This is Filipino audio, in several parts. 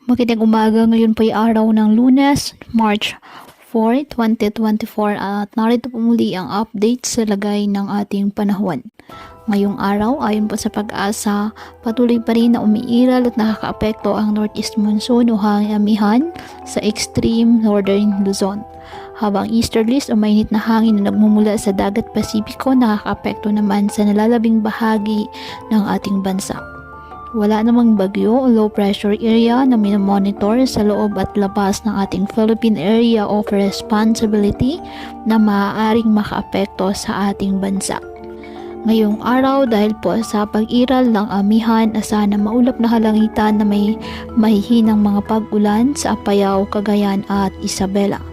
Magandang umaga, ngayon po ay araw ng Lunes, March 4, 2024 at narito po muli ang update sa lagay ng ating panahon. Ngayong araw, ayon po sa Pag-asa, patuloy pa rin na umiiral at nakakaapekto ang northeast monsoon o hangin amihan sa extreme northern Luzon. Habang easterlies o mainit na hangin na nagmumula sa dagat Pasipiko nakakaapekto naman sa nalalabing bahagi ng ating bansa. Wala namang bagyo o low pressure area na minomonitor sa loob at labas ng ating Philippine Area of Responsibility na maaaring makaapekto sa ating bansa. Ngayong araw dahil po sa pag-iral ng amihan, asahan na maulap na kalangitan na may mahihinang mga pag-ulan sa Apayao, Cagayan at Isabela.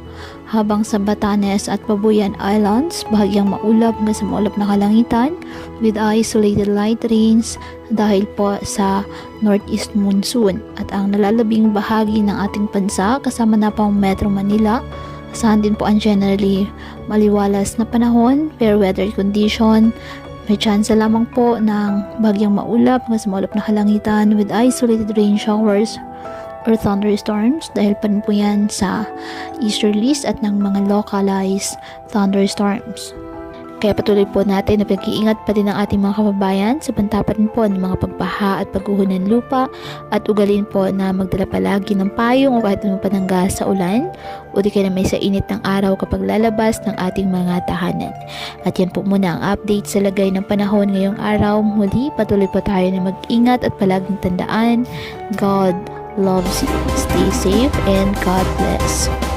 Habang sa Batanes at Babuyan Islands, bahagyang maulap hanggang sa maulap na kalangitan with isolated light rains dahil po sa northeast monsoon. At ang nalalabing bahagi ng ating bansa kasama na pang Metro Manila, asahan din po ang generally maliwalas na panahon, fair weather condition. May chance lamang po ng bahagyang maulap hanggang sa maulap na kalangitan with isolated rain showers or thunderstorms dahil pa rin po yan sa easterlies at ng mga localized thunderstorms. Kaya patuloy po natin na pag-iingat pa din ang ating mga kababayan sa banta pa rin po ng mga pagbaha at pagguho ng lupa at ugalin po na magdala palagi ng payong o kahit anong panangga sa ulan o di kaya na may sa init ng araw kapag lalabas ng ating mga tahanan. At yan po muna ang update sa lagay ng panahon ngayong araw. Muli patuloy po tayo na mag-ingat at palaging tandaan, God loves you. Stay safe and God bless.